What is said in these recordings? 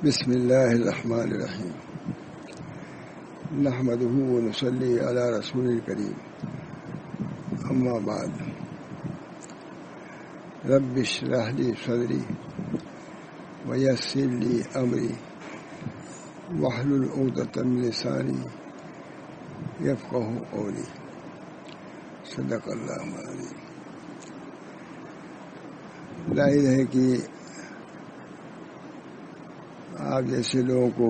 بسم اللہ الرحمن الرحیم نحمدہ ونصلی علی رسول الکریم اما بعد رب اشرح لی صدری ویسر لی امری واحلل عقدۃ من لسانی یفقہوا قولی صدق اللہ العظیم۔ ظاہر ہے کہ آپ جیسے لوگوں کو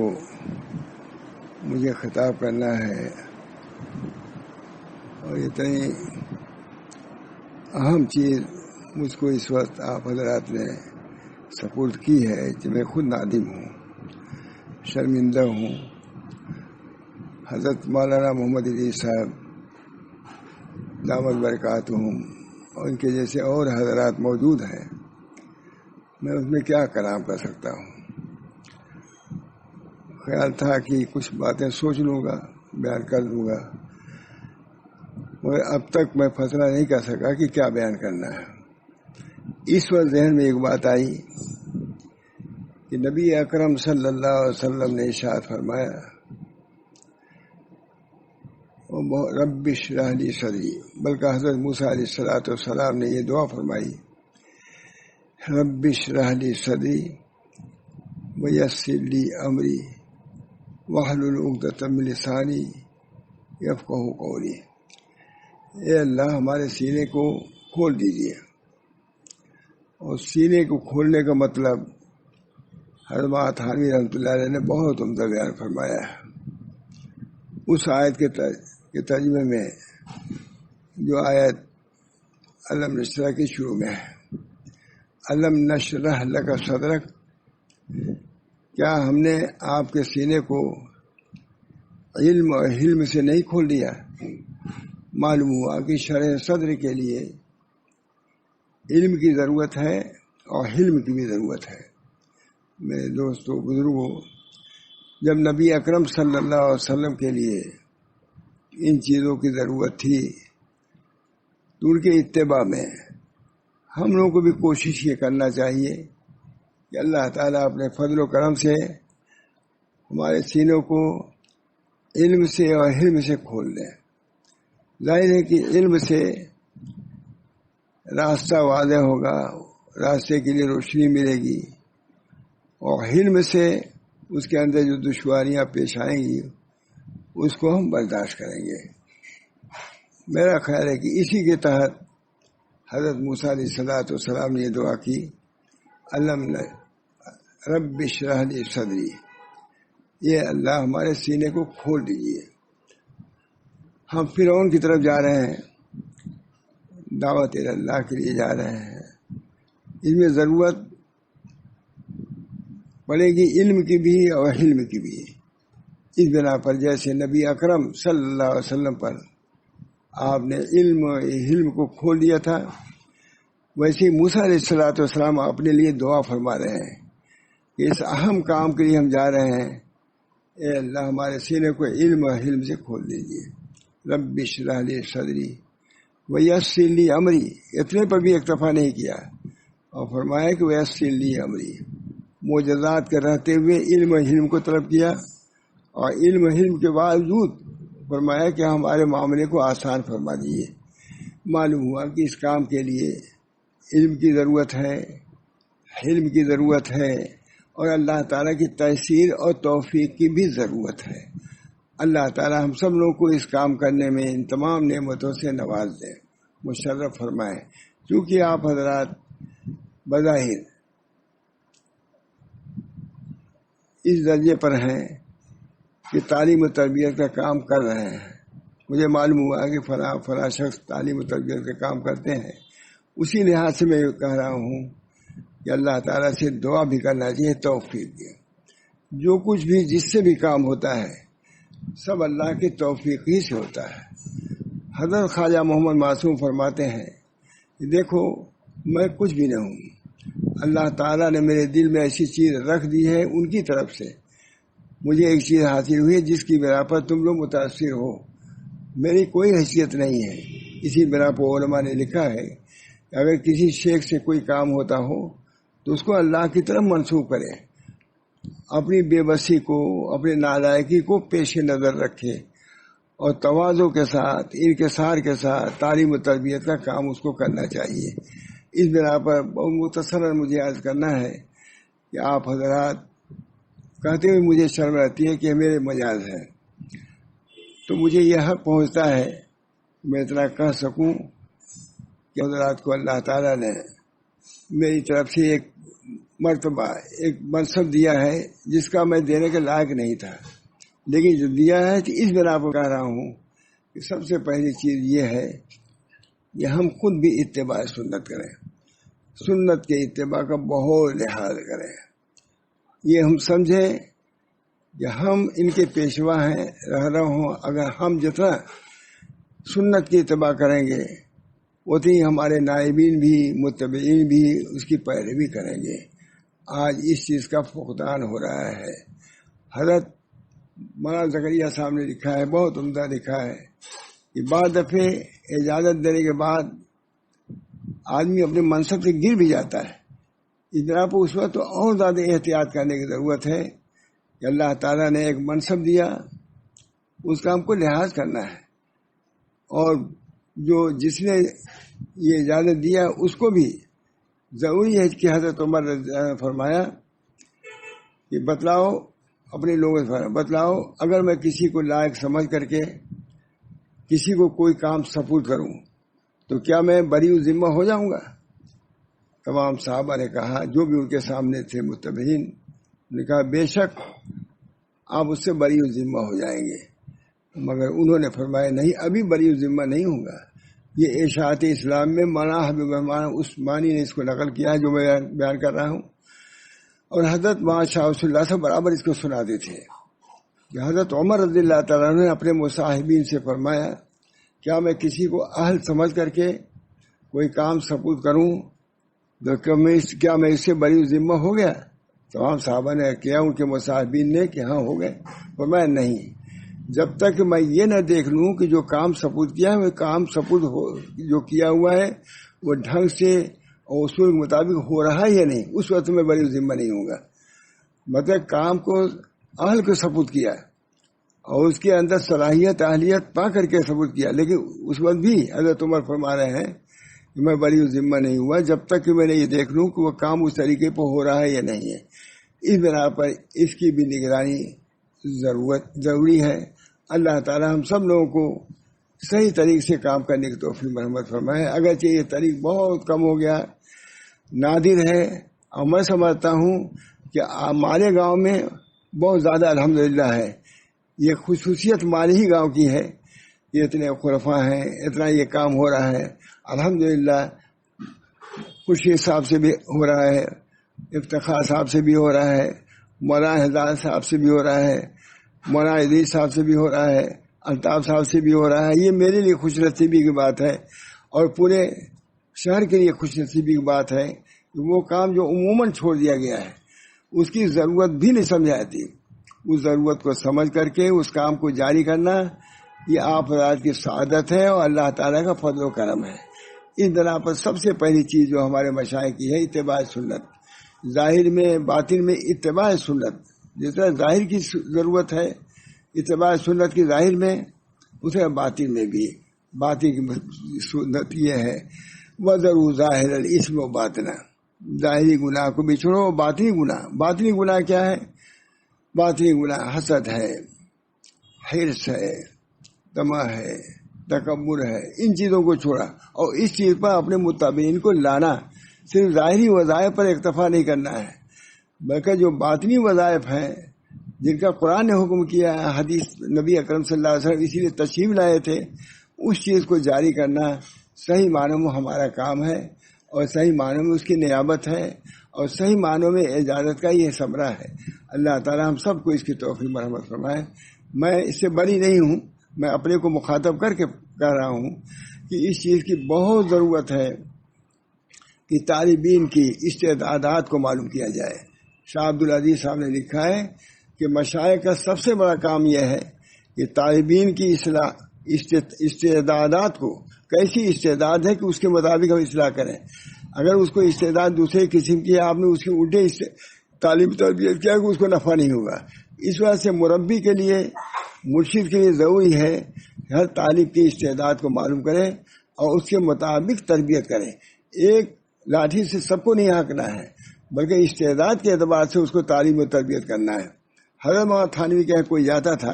مجھے خطاب کرنا ہے اور اتنی اہم چیز مجھ کو اس وقت آپ حضرات نے سپرد کی ہے کہ میں خود نادم ہوں، شرمندہ ہوں۔ حضرت مولانا محمد علی صاحب دامت برکاتہم اور ان کے جیسے اور حضرات موجود ہیں، میں اس میں کیا کلام کر سکتا ہوں۔ خیال تھا کہ کچھ باتیں سوچ لوں گا، بیان کر دوں گا، مگر اب تک میں فیصلہ نہیں کر سکا کہ کیا بیان کرنا ہے۔ اس وقت ذہن میں ایک بات آئی کہ نبی اکرم صلی اللہ علیہ وسلم نے ارشاد فرمایا رب اشرح لی صدری، بلکہ حضرت موسیٰ علیہ الصلوۃ والسلام نے یہ دعا فرمائی رب اشرح لی صدری ویسر لی امری واحلل عقدۃ من لسانی یفقہوا قولی۔ اے اللہ ہمارے سینے کو کھول دیجیے، اور سینے کو کھولنے کا مطلب حضرت تھانوی رحمۃ اللہ علیہ نے بہت عمدہ بیان فرمایا ہے۔ اس آیت کے ترجمے میں جو آیت علم نشرح کے شروع میں ہے، علم نشرح لک صدرک، کیا ہم نے آپ کے سینے کو علم اور حلم سے نہیں کھول دیا؟ معلوم ہوا کہ شرح صدر کے لیے علم کی ضرورت ہے اور حلم کی بھی ضرورت ہے۔ میرے دوستوں بزرگوں، جب نبی اکرم صلی اللہ علیہ وسلم کے لیے ان چیزوں کی ضرورت تھی تو ان کے اتباع میں ہم لوگوں کو بھی کوشش یہ کرنا چاہیے کہ اللہ تعالیٰ اپنے فضل و کرم سے ہمارے سینوں کو علم سے اور حلم سے کھول دیں۔ ظاہر ہے کہ علم سے راستہ واضح ہوگا، راستے کے لیے روشنی ملے گی، اور حلم سے اس کے اندر جو دشواریاں پیش آئیں گی اس کو ہم برداشت کریں گے۔ میرا خیال ہے کہ اسی کے تحت حضرت موسیٰ علیہ الصلوۃ والسلام نے یہ دعا کی رب اشرح لی صدری، یہ اللہ ہمارے سینے کو کھول دیجیے۔ ہم فرعون کی طرف جا رہے ہیں، دعوت اللہ کے لیے جا رہے ہیں، اس میں ضرورت پڑے گی علم کی بھی اور حلم کی بھی۔ اس بنا پر جیسے نبی اکرم صلی اللہ علیہ وسلم پر آپ نے علم و حلم کو کھول دیا تھا، ویسے ہی موسیٰ علیہ الصلوۃ والسلام اپنے لیے دعا فرما رہے ہیں کہ اس اہم کام کے لیے ہم جا رہے ہیں، اے اللہ ہمارے سینے کو علم و حلم سے کھول دیجیے۔ رب اشرح لی صدری ویسر لی امری، اتنے پر بھی اکتفا نہیں کیا اور فرمایا کہ ویسر لی امری، معجزات کے رہتے ہوئے علم و حلم کو طلب کیا، اور علم و حلم کے باوجود فرمایا کہ ہمارے معاملے کو آسان فرما دیجیے۔ معلوم ہوا کہ اس کام کے لیے علم کی ضرورت ہے، حلم کی ضرورت ہے، اور اللہ تعالیٰ کی تیسیر اور توفیق کی بھی ضرورت ہے۔ اللہ تعالیٰ ہم سب لوگوں کو اس کام کرنے میں ان تمام نعمتوں سے نواز دیں، مشرف فرمائیں۔ چونکہ آپ حضرات بظاہر اس درجے پر ہیں کہ تعلیم و تربیت کا کام کر رہے ہیں، مجھے معلوم ہوا کہ فلاں شخص تعلیم و تربیت کا کام کرتے ہیں، اسی لحاظ سے میں کہہ رہا ہوں کہ اللہ تعالیٰ سے دعا بھی کرنا چاہیے توفیق دے۔ جو کچھ بھی جس سے بھی کام ہوتا ہے سب اللہ کی توفیق ہی سے ہوتا ہے۔ حضرت خواجہ محمد معصوم فرماتے ہیں کہ دیکھو میں کچھ بھی نہیں ہوں، اللہ تعالیٰ نے میرے دل میں ایسی چیز رکھ دی ہے، ان کی طرف سے مجھے ایک چیز حاصل ہوئی ہے جس کی بنا پر تم لوگ متاثر ہو، میری کوئی حیثیت نہیں ہے۔ اسی بنا پر علماء نے لکھا ہے کہ اگر کسی شیخ سے کوئی کام ہوتا ہو تو اس کو اللہ کی طرف منسوخ کرے، اپنی بے بسی کو، اپنی نالائکی کو پیش نظر رکھے اور تواضع کے ساتھ، انکسار کے ساتھ تعلیم و تربیت کا کام اس کو کرنا چاہیے۔ اس بنا پر بہت مختصراً مجھے عرض کرنا ہے کہ آپ حضرات کہتے ہوئے مجھے شرم آتی ہے کہ میرے مجاز ہے، تو مجھے یہ حق پہنچتا ہے میں اتنا کہہ سکوں کہ حضرات کو اللہ تعالیٰ نے میری طرف سے ایک مرتبہ، ایک منصب دیا ہے جس کا میں دینے کے لائق نہیں تھا، لیکن جو دیا ہے تو اس بنا پر کہہ رہا ہوں کہ سب سے پہلی چیز یہ ہے کہ ہم خود بھی اتباع سنت کریں، سنت کے اتباع کا بہت لحاظ کریں۔ یہ ہم سمجھیں کہ ہم ان کے پیشوا ہیں، رہ رہا ہوں، اگر ہم جتنا سنت کی اتباع کریں گے اتنی ہمارے نائبین بھی، متبعین بھی اس کی پیروی کریں گے۔ آج اس چیز کا فقدان ہو رہا ہے۔ حضرت مولانا زکریا صاحب نے لکھا ہے، بہت عمدہ لکھا ہے کہ بعض دفعے اجازت دینے کے بعد آدمی اپنے منصب سے گر بھی جاتا ہے۔ اس طرح پر اس وقت تو اور زیادہ احتیاط کرنے کی ضرورت ہے کہ اللہ تعالیٰ نے ایک منصب دیا، اس کا ہم کو لحاظ کرنا ہے، اور جس نے یہ اجازت دیا اس کو بھی ضروری ہے کہ حضرت عمر رضی اللہ عنہ نے فرمایا کہ بتلاؤ، اپنے لوگوں سے بتلاؤ، اگر میں کسی کو لائق سمجھ کر کے کسی کو کوئی کام سپرد کروں تو کیا میں بری ذمہ ہو جاؤں گا؟ تمام صحابہ نے کہا، جو بھی ان کے سامنے تھے متبعین نے کہا بے شک آپ اس سے بری ذمہ ہو جائیں گے، مگر انہوں نے فرمایا نہیں، ابھی بری ذمہ نہیں ہوں گا۔ یہ اشاعت اسلام میں مولانا حبیب الرحمان عثمانی نے اس کو نقل کیا ہے جو میں بیان کر رہا ہوں، اور حضرت مولانا شاہ رسول اللہ سے برابر اس کو سناتے تھے کہ حضرت عمر رضی اللہ تعالیٰ نے اپنے مصاحبین سے فرمایا کیا میں کسی کو اہل سمجھ کر کے کوئی کام سپرد کروں تو کیا میں اس سے بری ذمہ ہو گیا؟ تمام صحابہ نے کیا، ان کے مصاحبین نے کہ ہاں ہو گئے۔ فرمایا نہیں، جب تک میں یہ نہ دیکھ لوں کہ جو کام سپرد کیا ہے وہ کام سپرد جو کیا ہوا ہے وہ ڈھنگ سے اور اصول کے مطابق ہو رہا ہے یا نہیں، اس وقت میں بری ذمہ نہیں ہوں گا۔ مطلب کام کو اہل کو سپرد کیا اور اس کے اندر صلاحیت اہلیت پا کر کے سپرد کیا، لیکن اس وقت بھی حضرت عمر فرما رہے ہیں کہ میں بری ذمہ نہیں ہوا جب تک کہ میں نے یہ دیکھ لوں کہ وہ کام اس طریقے پر ہو رہا ہے یا نہیں ہے۔ اس بنا پر اس کی بھی نگرانی ضروری ہے۔ اللہ تعالی ہم سب لوگوں کو صحیح طریقے سے کام کرنے کی توفیق مرحمت فرمائے۔ اگرچہ یہ طریق بہت کم ہو گیا، نادر ہے، اور میں سمجھتا ہوں کہ ہمارے گاؤں میں بہت زیادہ الحمدللہ ہے۔ یہ خصوصیت ہمارے ہی گاؤں کی ہے، یہ اتنے خلفاء ہیں، اتنا یہ کام ہو رہا ہے الحمدللہ۔ خورشید صاحب سے بھی ہو رہا ہے، افتخار صاحب سے بھی ہو رہا ہے، مولانا ہدایت صاحب سے بھی ہو رہا ہے، مولانا ادریس صاحب سے بھی ہو رہا ہے، الطاف صاحب سے بھی ہو رہا ہے۔ یہ میرے لیے خوش نصیبی کی بات ہے اور پورے شہر کے لیے خوش نصیبی کی بات ہے کہ وہ کام جو عموماً چھوڑ دیا گیا ہے اس کی ضرورت بھی نہیں سمجھاتی، اس ضرورت کو سمجھ کر کے اس کام کو جاری کرنا یہ آپ حضرات کی سعادت ہے اور اللہ تعالیٰ کا فضل و کرم ہے۔ اس بنا پر سب سے پہلی چیز جو ہمارے مشائخ کی ہے اتباع سنت، ظاہر میں باطن میں اتباع سنت۔ جس طرح ظاہر کی ضرورت ہے اتباع سنت کی ظاہر میں، اسے باطن میں بھی باطن کی سنت یہ ہے وَذَرُوا ظَاهِرَ الْإِثْمِ وَبَاطِنَهُ، ظاہری گناہ کو بچھوڑو، باطنی گناہ۔ باطنی گناہ کیا ہے؟ باطنی گناہ حسد ہے، حرص ہے، طمع ہے، تکبر ہے، ان چیزوں کو چھوڑا اور اس چیز پر اپنے متابعین کو لانا۔ صرف ظاہری وظائف پر اکتفا نہیں کرنا ہے، بلکہ جو باطنی وظائف ہیں جن کا قرآن نے حکم کیا ہے، حدیث نبی اکرم صلی اللہ علیہ وسلم اسی لیے تشریف لائے تھے، اس چیز کو جاری کرنا صحیح معنوں میں ہمارا کام ہے اور صحیح معنوں میں اس کی نیابت ہے اور صحیح معنوں میں اجازت کا یہ ثمرہ ہے۔ اللہ تعالیٰ ہم سب کو اس کی توفیق مرحمت فرمائے۔ میں اس سے بری نہیں ہوں، میں اپنے کو مخاطب کر کے کہہ رہا ہوں کہ اس چیز کی بہت ضرورت ہے کہ طالبین کی استعدادات کو معلوم کیا جائے۔ شاہ عبدالعزیز صاحب نے لکھا ہے کہ مشائخ کا سب سے بڑا کام یہ ہے کہ طالبین کی اصلاح، استعدادات کو، کیسی استعداد ہے کہ اس کے مطابق ہم اصلاح کریں۔ اگر اس کو استعداد دوسرے قسم کی ہے، آپ نے اس کے الٹے تعلیم تربیت کیا کہ اس کو نفع نہیں ہوگا. اس وجہ سے مربی کے لیے، مرشد کے لیے ضروری ہے ہر طالب کی استعداد کو معلوم کرے اور اس کے مطابق تربیت کرے. ایک لاٹھی سے سب کو نہیں ہانکنا ہے، بلکہ استعداد کے اعتبار سے اس کو تعلیم و تربیت کرنا ہے. حضرت مولانا تھانوی کے کوئی جاتا تھا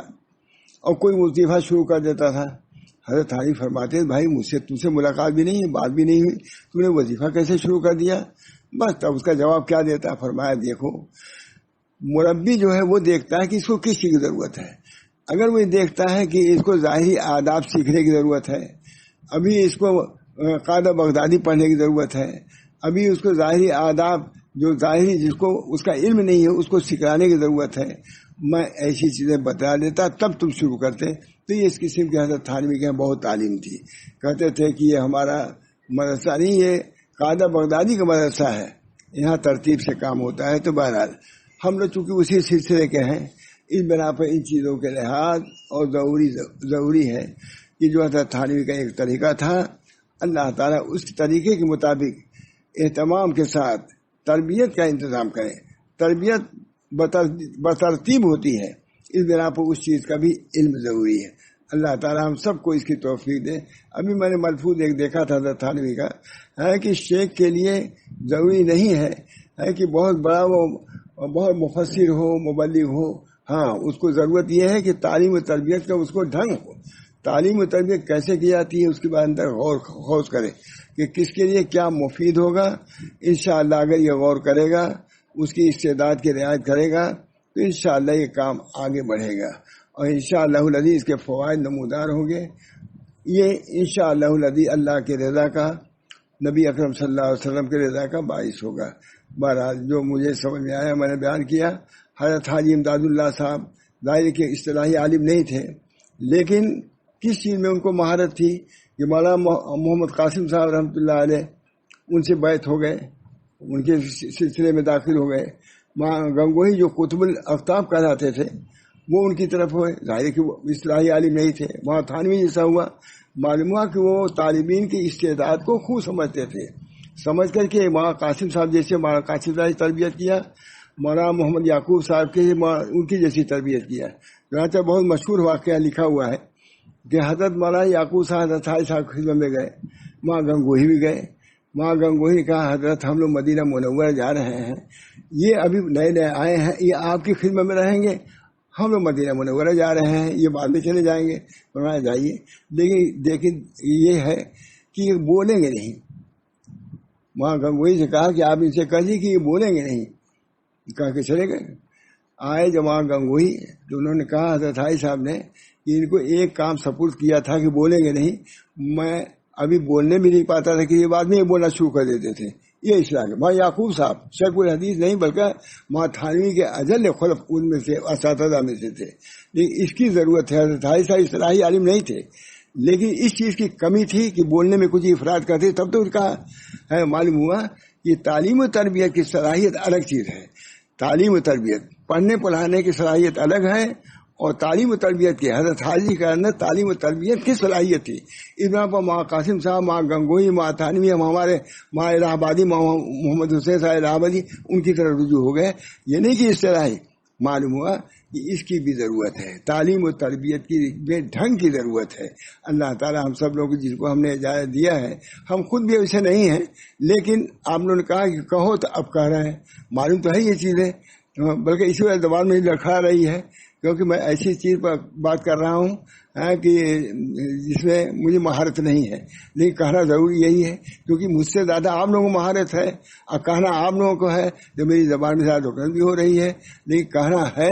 اور کوئی وظیفہ شروع کر دیتا تھا. حضرت تھانوی فرماتے بھائی مجھ سے تم سے ملاقات بھی نہیں، بات بھی نہیں ہوئی، تم نے وظیفہ کیسے شروع کر دیا؟ بس تب اس کا جواب کیا دیتا؟ فرمایا دیکھو مربی جو ہے وہ دیکھتا ہے کہ اس کو کس چیز کی ضرورت ہے. اگر وہ دیکھتا ہے کہ اس کو ظاہری آداب سیکھنے کی ضرورت ہے، ابھی اس کو قاعدہ بغدادی پڑھنے کی ضرورت ہے، ابھی اس کو ظاہری آداب جو ظاہری جس کو اس کا علم نہیں ہے اس کو سکھانے کی ضرورت ہے، میں ایسی چیزیں بتا دیتا تب تم شروع کرتے. تو یہ اس قسم کے حضرت تھانوی کے بہت تعلیم تھی. کہتے تھے کہ یہ ہمارا مدرسہ نہیں، یہ قاعدہ بغدادی کا مدرسہ ہے، یہاں ترتیب سے کام ہوتا ہے. تو بہرحال ہم لوگ چونکہ اسی سلسلے کے ہیں، اس بنا پر ان چیزوں کے لحاظ اور ضروری ہے کہ جو حضرت تھانوی کا ایک طریقہ تھا، اللہ تعالیٰ اس طریقے کے مطابق اہتمام کے ساتھ تربیت کا انتظام کریں. تربیت بترتیب ہوتی ہے، اس بنا پر اس چیز کا بھی علم ضروری ہے. اللہ تعالیٰ ہم سب کو اس کی توفیق دے. ابھی میں نے ملفوظ ایک دیکھا تھا حضرت تھانوی کا، ہے کہ شیخ کے لیے ضروری نہیں ہے کہ بہت بڑا وہ بہت مفسر ہو، مبلغ ہو. ہاں اس کو ضرورت یہ ہے کہ تعلیم و تربیت کا اس کو ڈھنگ ہو. تعلیم و تربیت کیسے کی جاتی ہے اس کے بعد اندر غور کرے کہ کس کے لیے کیا مفید ہوگا. انشاءاللہ اگر یہ غور کرے گا، اس کی استعداد کی رعایت کرے گا تو انشاءاللہ یہ کام آگے بڑھے گا اور انشاءاللہ العزیز اس کے فوائد نمودار ہوں گے. یہ انشاءاللہ العزیز اللہ کے رضا کا، نبی اکرم صلی اللہ علیہ وسلم کے رضا کا باعث ہوگا. بہرحال جو مجھے سمجھ میں آیا میں نے بیان کیا. حضرت حاجی امداد اللہ صاحب ظاہر کے اصطلاحی عالم نہیں تھے، لیکن کس چیز میں ان کو مہارت تھی کہ مولانا محمد قاسم صاحب رحمۃ اللہ علیہ ان سے بیعت ہو گئے، ان کے سلسلے میں داخل ہو گئے. گنگوہی جو قطب الافتاب کہلاتے تھے وہ ان کی طرف ہوئے. ظاہر کہ وہ اصطلاحی عالم نہیں تھے. وہاں تھانوی جیسا ہوا، معلوم ہوا کہ وہ طالبین کی استعداد کو خوب سمجھتے تھے. سمجھ کر کے مولانا قاسم صاحب جیسے مولانا قاسم صاحب تربیت کیا، مولانا محمد یعقوب صاحب کے ان کی جیسی تربیت کیا. چنانچہ بہت مشہور واقعہ لکھا ہوا ہے کہ حضرت مولانا یعقوب صاحب حضرت حاجی صاحب کی خدمت میں گئے، وہاں گنگوہی بھی گئے. وہاں گنگوہی نے کہا حضرت ہم لوگ مدینہ منورہ جا رہے ہیں، یہ ابھی نئے نئے آئے ہیں، یہ آپ کی خدمت میں رہیں گے؟ ہم لوگ مدینہ منورہ جا رہے ہیں، یہ بعد میں چلے جائیں گے. فرمایا جائیے، لیکن یہ ہے کہ یہ بولیں گے نہیں. وہاں گنگوہی سے کہا کہ آپ ان سے کہیے کہ یہ بولیں گے نہیں. کہا کہ چلے گئے. آئے جب وہاں گنگوہی تو انہوں نے کہا حضرت حاجی صاحب نے کہ ان کو ایک کام سپرد کیا تھا کہ بولیں گے نہیں، میں ابھی بولنے بھی نہیں پاتا تھا کہ یہ بعد میں یہ بولنا شروع کر دیتے تھے. یہ اصلاح ہے. وہاں یعقوب صاحب شیخ الحدیث نہیں بلکہ وہاں تھانوی کے اجل خلف ان میں سے اساتذہ میں سے تھے. لیکن اس کی ضرورت ہے. حضرت حاجی صاحب اصلاحی عالم نہیں تھے، لیکن اس چیز کی کمی تھی کہ بولنے میں کچھ افراد کرتے. تب تو ان کا معلوم ہوا کہ تعلیم و تربیت کی صلاحیت الگ چیز ہے. تعلیم و تربیت پڑھنے پڑھانے کی صلاحیت الگ ہے اور تعلیم و تربیت کی حضرت حاجی کے اندر تعلیم و تربیت کی صلاحیت تھی. اس بنا پر ماں قاسم صاحب، ماں گنگوہی، ماں تھانوی، ہمارے ماں الہ آبادی، ماں محمد حسین صاحب الہ آبادی ان کی طرف رجوع ہو گئے. یہ نہیں کہ اس طرح ہی معلوم ہوا کہ اس کی بھی ضرورت ہے. تعلیم و تربیت کی بے ڈھنگ کی ضرورت ہے. اللہ تعالیٰ ہم سب لوگ جس کو ہم نے اجازت دیا ہے، ہم خود بھی ایسے نہیں ہیں، لیکن آپ لوگوں نے کہا کہ کہو تو اب کہہ رہے ہیں. معلوم تو ہے یہ چیزیں، بلکہ اسی وجہ زبان میں لڑکھا رہی ہے کیونکہ میں ایسی چیز پر بات کر رہا ہوں کہ جس میں مجھے مہارت نہیں ہے. لیکن کہنا ضروری یہی ہے کیونکہ مجھ سے زیادہ آپ لوگوں کو مہارت ہے اور کہنا آپ لوگوں کو ہے جو میری زبان میں زیادہ رکنت بھی ہو رہی ہے. لیکن کہنا ہے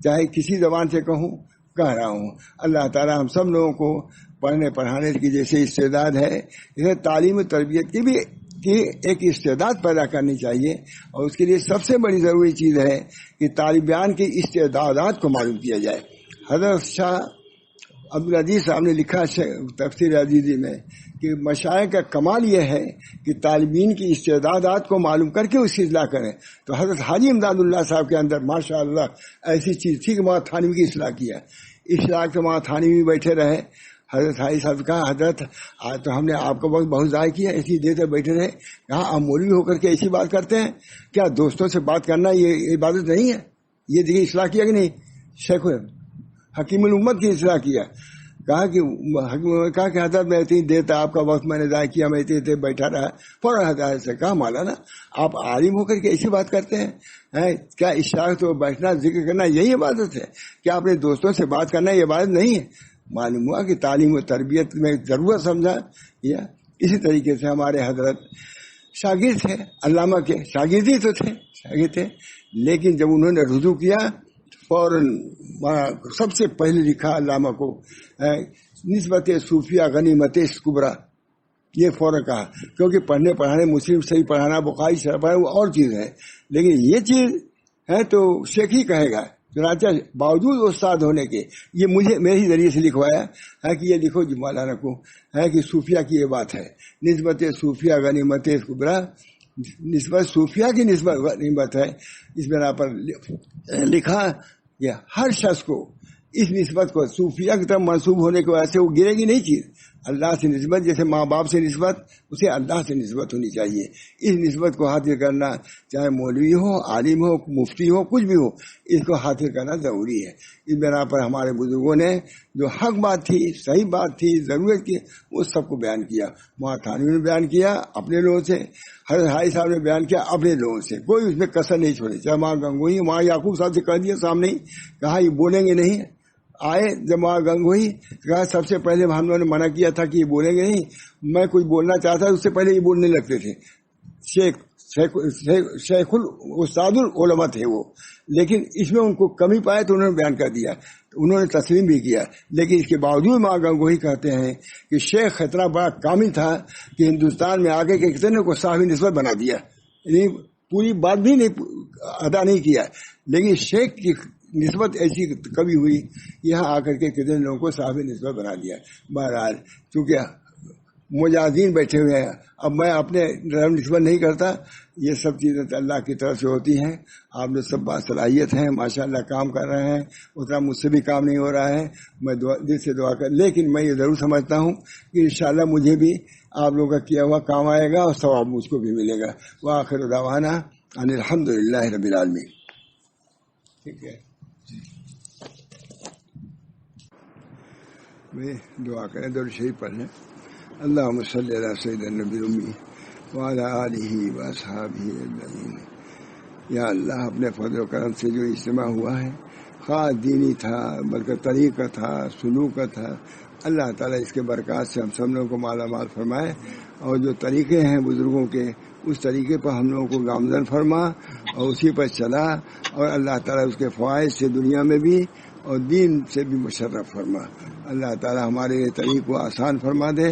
چاہے کسی زبان سے کہوں، کہہ رہا ہوں. اللہ تعالیٰ ہم سب لوگوں کو پڑھنے پڑھانے کی جیسے استعداد ہے، اسے تعلیم و تربیت کی بھی ایک استعداد پیدا کرنی چاہیے. اور اس کے لیے سب سے بڑی ضروری چیز ہے کہ طالبان کی استعدادات کو معلوم کیا جائے. حضرت شاہ عبدالعزیز صاحب نے لکھا تفسیر عزیزی میں کہ مشائخ کا کمال یہ ہے کہ طالبین کی استعدادات کو معلوم کر کے اس کی اصلاح کریں. تو حضرت حاجی امداد اللہ صاحب کے اندر ماشاء اللہ ایسی چیز تھی کہ وہاں تھانوی کی اصلاح کیا. اصلاح کے وہاں تھانوی بیٹھے رہے. حضرت حاجی صاحب کہا حضرت آج تو ہم نے آپ کا وقت بہت ضائع کیا، اسی دیر تک بیٹھے رہے. کہا آپ مولوی ہو کر کے ایسی بات کرتے ہیں؟ کیا دوستوں سے بات کرنا یہ عبادت نہیں ہے؟ یہ دیکھیے اصلاح کیا کہ نہیں؟ شیخ حکیم الامت کی اصلاح کیا. کہا کہ حضرت میں اتنی دیر تک آپ کا وقت میں نے ضائع کیا، میں اتنی دیر بیٹھا رہا. فوراً حضرت سے کہا مولانا آپ عالم ہو کر کے ایسی بات کرتے ہیں؟ کیا اشراق تو بیٹھنا ذکر کرنا یہی عبادت ہے؟ کیا اپنے دوستوں سے بات کرنا یہ عبادت نہیں ہے؟ معلوم ہوا کہ تعلیم و تربیت میں ضرورت سمجھا. یا اسی طریقے سے ہمارے حضرت شاگرد تھے، علامہ کے شاگرد ہی تو تھے، شاگرد تھے، لیکن جب انہوں نے رجوع کیا فوراً سب سے پہلے لکھا علامہ کو نسبت صوفیہ غنیمت کبریٰ، یہ فوراً کہا. کیونکہ پڑھنے پڑھانے مسلم صحیح پڑھانا بخاری شرح پڑھانا وہ اور چیز ہے، لیکن یہ چیز ہے تو شیخ ہی کہے گا. چنانچہ باوجود استاد ہونے کے یہ مجھے میرے ذریعے سے لکھوایا ہے کہ یہ لکھو جی مولانا کو ہے کہ صوفیہ کی یہ بات ہے، نسبت صوفیہ غنیمت کبریٰ، نسبت صوفیہ کی نسبت غنیمت ہے. اس بنا پر لکھا کہ ہر شخص کو اس نسبت کو صوفیہ کی طرف منسوب ہونے کی وجہ سے وہ گرے گی نہیں چیز. اللہ سے نسبت جیسے ماں باپ سے نسبت، اسے اللہ سے نسبت ہونی چاہیے. اس نسبت کو حاصل کرنا چاہے مولوی ہو، عالم ہو، مفتی ہو، کچھ بھی ہو، اس کو حاصل کرنا ضروری ہے. اس بنا پر ہمارے بزرگوں نے جو حق بات تھی، صحیح بات تھی، ضرورت کی، وہ سب کو بیان کیا. وہاں تھانوی نے بیان کیا اپنے لوگوں سے، حضرت حاجی صاحب نے بیان کیا اپنے لوگوں سے، کوئی اس میں کسر نہیں چھوڑی. چاہے وہاں گنگوئی، وہاں یعقوب صاحب سے کہہ دیا سامنے ہی، کہا یہ بولیں گے نہیں. آئے جب وہاں گنگوئی، کہا سب سے پہلے ہم لوگوں نے منع کیا تھا کہ یہ بولیں گے نہیں. میں کچھ بولنا چاہتا اس سے پہلے یہ بولنے لگتے تھے. شیخ استاد العلماء تھے وہ، لیکن اس میں ان کو کمی پائے تو انہوں نے بیان کر دیا، انہوں نے تسلیم بھی کیا. لیکن اس کے باوجود ماں گنگوہی کہتے ہیں کہ شیخ اتنا بڑا کامل تھا کہ ہندوستان میں آگے کے کتنے کو صاحب نسبت بنا دیا، یعنی پوری بات بھی نہیں ادا نہیں کیا، لیکن شیخ کی نسبت ایسی کبھی ہوئی یہاں آ کر کے کتنے لوگوں کو صاحب نسبت بنا دیا. بہرحال چونکہ مجاہدین بیٹھے ہوئے ہیں، اب میں اپنے نسبت نہیں کرتا. یہ سب چیزیں اللہ کی طرف سے ہوتی ہیں. آپ نے سب بات صلاحیت ہیں، ماشاءاللہ کام کر رہے ہیں، اتنا مجھ سے بھی کام نہیں ہو رہا ہے. میں دل سے دعا کر، لیکن میں یہ ضرور سمجھتا ہوں کہ انشاءاللہ مجھے بھی آپ لوگوں کا کیا ہوا کام آئے گا اور ثواب مجھ کو بھی ملے گا. وآخر دعوانا ان الحمدللہ رب العالمین. ٹھیک ہے، دعا کریں، درود شریف پڑھ لیں. اللہم صلی علی سیدنا النبی الامی وعلی آلہ واصحابہ اجمعین. یا اللہ اپنے فضل و کرم سے جو اجتماع ہوا ہے، خاص دینی تھا بلکہ طریقہ تھا، سلوک کا تھا، اللہ تعالیٰ اس کے برکات سے ہم سب لوگوں کو مالا مال فرمائے. اور جو طریقے ہیں بزرگوں کے، اس طریقے پر ہم لوگوں کو گامزن فرما اور اسی پر چلا، اور اللہ تعالیٰ اس کے فوائد سے دنیا میں بھی اور دین سے بھی مشرف فرما. اللہ تعالیٰ ہمارے طریق کو آسان فرما دے.